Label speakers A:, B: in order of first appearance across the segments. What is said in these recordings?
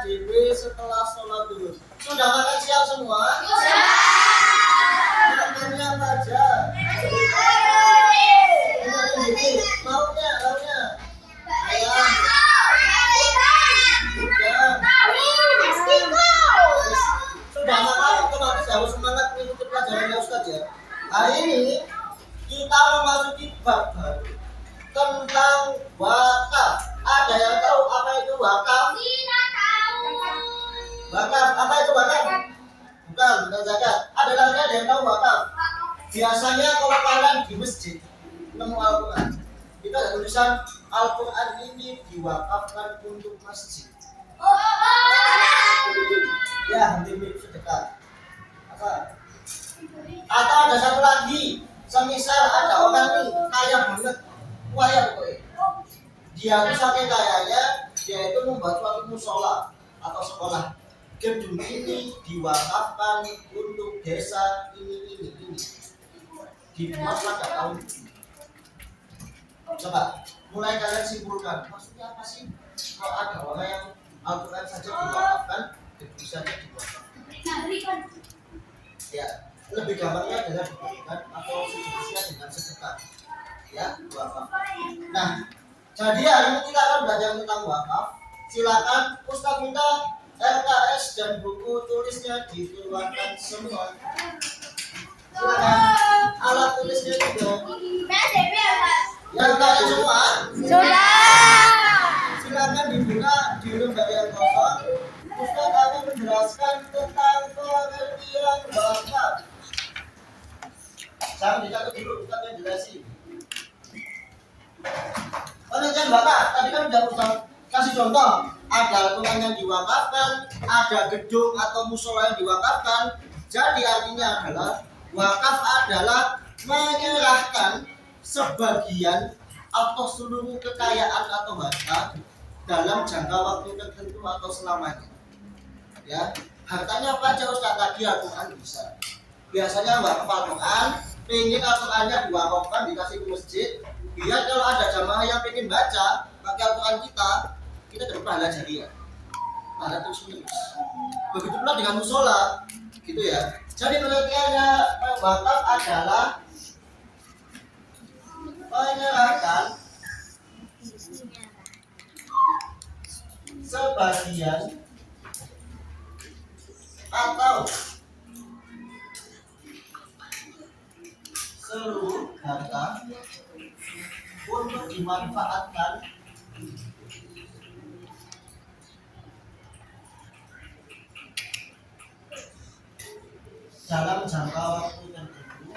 A: diri setelah sholat dulu. Sudah makan siang semua?
B: Sudah.
A: Makannya apa aja? Lauknya ayam. Sudah makan, otomatis harus semangat mengikuti pelajarannya Ustaz ya. Hari ini kita memasuki bab baru tentang wakaf. Ada yang tahu apa itu wakaf?
B: Tidak tahu.
A: Wakaf, apa itu wakaf? Bukan zakat. Ada yang tahu wakaf? Biasanya kalau kalian di masjid nemu Al-Quran, itu ada tulisan Al-Quran ini diwakafkan untuk masjid. Ya, hampir mirip sedekah. Apa? Atau ada satu lagi, semisal ada orang nih kaya banget, kaya pokoknya. Dia itu saking kayanya, dia itu membuat suatu musola atau sekolah. Gedung ini diwakafkan untuk desa ini. Dibuat pada tahun ini. Coba, mulai kalian simpulkan, maksudnya apa sih? Kalau ada orang yang Al-Quran saja diwakafkan, gedung saja diwakafkan. Ya, lebih gampangnya adalah diberikan atau sejenisnya dengan sedekah. Ya, wakaf. Nah, jadi hari ini kita akan belajar tentang wakaf. Silakan Ustaz minta RKS dan buku tulisnya dikeluarkan semua. Silakan alat tulisnya juga. Yang RKS semua? Silakan dibuka di lembaga yang kosong. Ustaz akan menjelaskan tentang pengertian wakaf. Jangan dicatat dulu, Ustaz yang jelasin. Pengertian wakaf, tadi kan udah Ustaz kasih contoh. Ada Al-Quran yang diwakafkan, ada gedung atau musola yang diwakafkan. Jadi artinya adalah wakaf adalah menyerahkan sebagian atau seluruh kekayaan atau harta dalam jangka waktu tertentu atau selamanya. Ya, hartanya apa aja Ustaz? Tadi Al-Quran bisa. Biasanya wakaf Al-Quran, pengen Al-Qurannya diwakafkan dikasih ke masjid. Biar kalau ada jamaah yang pengen baca pakai Al-Quran kita dapat pahala jariah, pahala terus menerus. Begitu pula dengan musola, gitu ya. Jadi pengertiannya wakaf adalah menyerahkan sebagian atau seluruh harta untuk dimanfaatkan dalam jangka waktu tertentu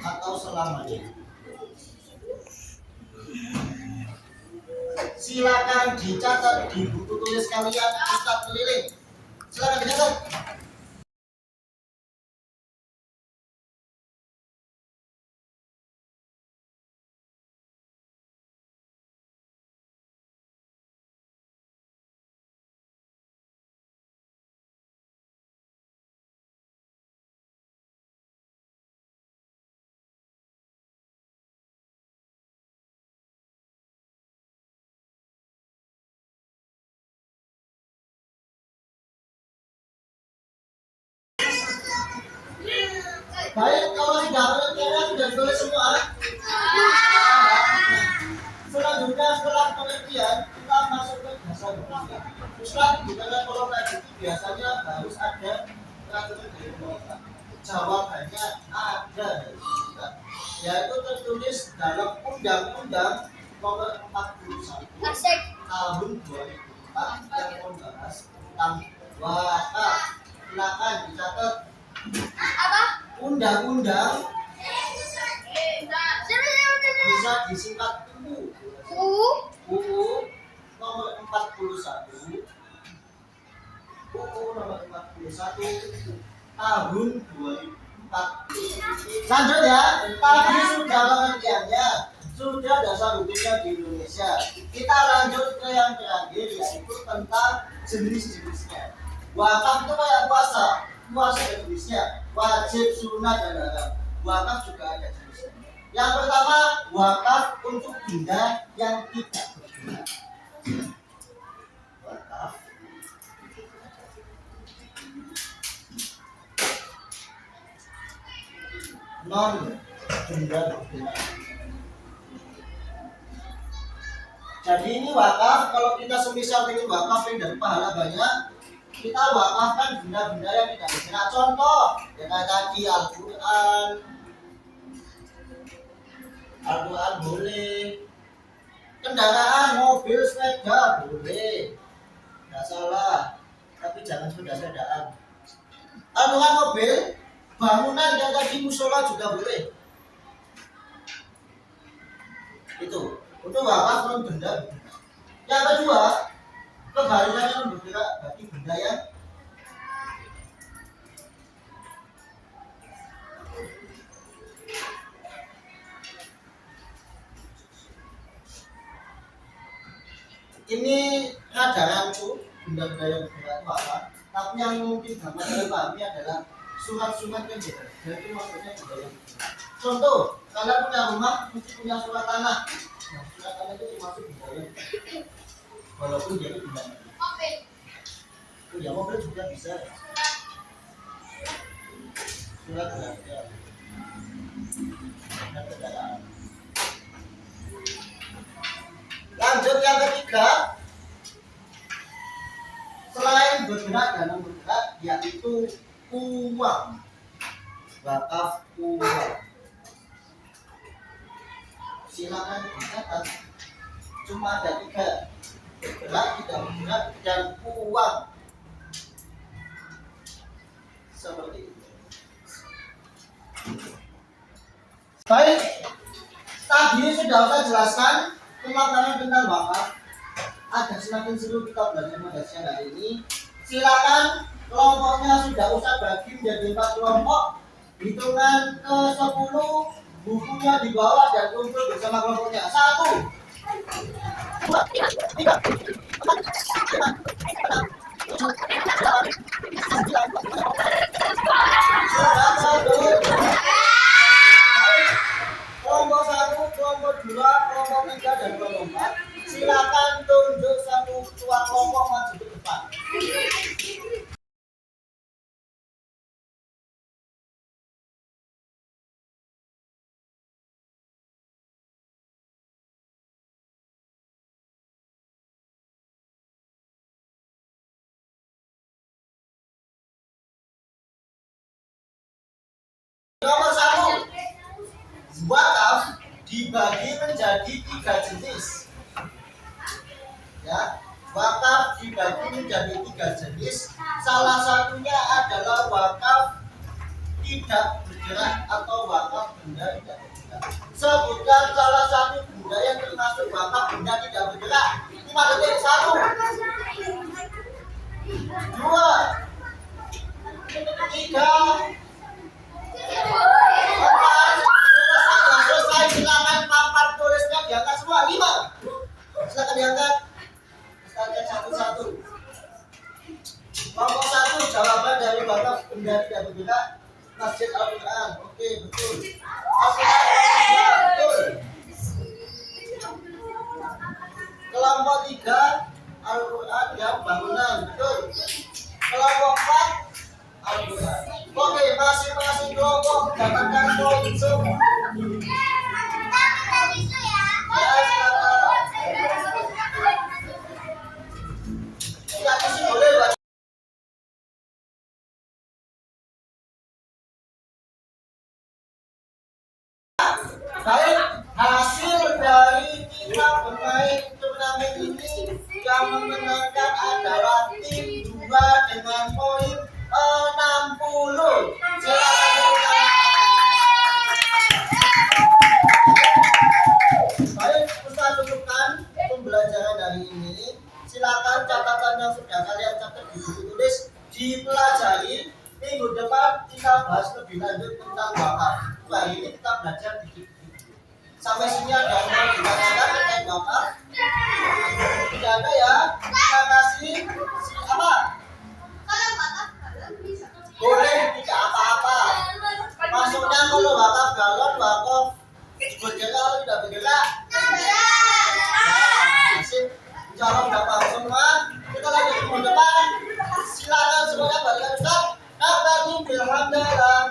A: atau selamanya. Silakan dicatat di buku tulis kalian, Ustaz keliling. Silakan dicatat. Baik, kalau sudah pengertiannya sudah ditulis semua. Selanjutnya setelah pengertian kita masuk ke dasar rumusnya. Ustaz, bukannya kalau kayak gitu biasanya harus ada peraturan dari pemerintah. Jawabannya ada dari kita, yaitu tertulis dalam Undang-Undang Nomor 41 Tahun 2004 yang membahas tentang wakaf. Silakan dicatat. Undang-undang bisa disingkat UU nomor 41 tahun 2004. Lanjut ya, tadi sudah pengertiannya, sudah dasar hukumnya di Indonesia. Kita lanjut ke yang terakhir, yaitu tentang jenis-jenisnya. Wakaf itu kayak puasa ada jenisnya. wajib, sunat, dan haram. Wakaf juga ada jenisnya. Yang pertama, wakaf untuk benda yang tidak berguna. Wakaf non benda berguna. Jadi ini wakaf, kalau kita semisal ingin wakaf yang dari pahala banyak, kita wakafkan benda-benda yang tidak berguna. Contoh, ya kayak tadi Al-Quran boleh, kendaraan, mobil, sepeda boleh, nggak salah, tapi jangan sepeda-sepedaan. Al-Quran, mobil, bangunan yang tadi musola juga boleh. Itu untuk wakaf non benda. Yang kedua, kebalikannya non bergerak bagi benda yang ini cadanganku, benda-benda yang bergerak itu apa? Tapi yang mungkin gampang saya pahami adalah surat-surat yang beda. Jadi maksudnya benda yang bergerak. Contoh, kalian punya rumah mesti punya surat tanah. Nah, surat tanah itu termasuk benda yang bergerak. Walaupun jadi benda mati. Ya mobil juga bisa. Surat berharga dan kendaraan. Lanjut yang ketiga, selain bergerak dan non bergerak, yaitu uang. Wakaf uang. Silakan dicatat. Cuma ada 3: bergerak, tidak bergerak, dan uang. Seperti itu. Baik, tadi sudah saya jelaskan pemaparan tentang wakaf. Agar semakin seru kita belajar pada siang hari ini, silakan kelompoknya sudah usah bagi menjadi 4 kelompok. Hitungan ke 10, bukunya di bawah dan kumpul bersama kelompoknya. 1, 2, 3, 4, 5, 6, 7, 8, 9, 10. Kelompok 1, kelompok 2, kelompok 3, dan kelompok 4. Silakan tunjuk satu ketua kelompok maju ke depan. Nomor 1, wakaf dibagi menjadi 3 jenis. Ya, wakaf dibagi menjadi 3 jenis. Salah satunya adalah wakaf tidak bergerak atau wakaf benda tidak bergerak. Sebutkan salah satu benda yang termasuk wakaf benda tidak bergerak. 5 detik. 1, 2, 3, 4. Selesai. Silakan pampar tulisnya diangkat semua. 5. Silakan diangkat. Satu-satu. Kelompok 1, jawaban dari wakaf benda tidak bergerak Masjid Al-Quran. Oke, betul. Al-Quran, betul. Kelompok 3, Al-Quran yang bangunan. Betul. Kelompok 4, Al-Quran. Oke, masing-masing kelompok mendapatkan poin semua. Baik, hasil dari kita bermain turnamen ini yang memenangkan adalah tim 2 dengan poin 60. Silakan. Baik, Ustaz cukupkan pembelajaran hari ini. Silakan catatan yang sudah kalian catat di buku tulis dipelajari. Minggu depan kita bahas lebih lanjut tentang wakaf. Hari ini kita belajar dikit. Sampai sini ada yang mau ditanyakan terkait wakaf? Tidak ada ya? Terima kasih. Apa? Boleh, tidak apa-apa. hamdalah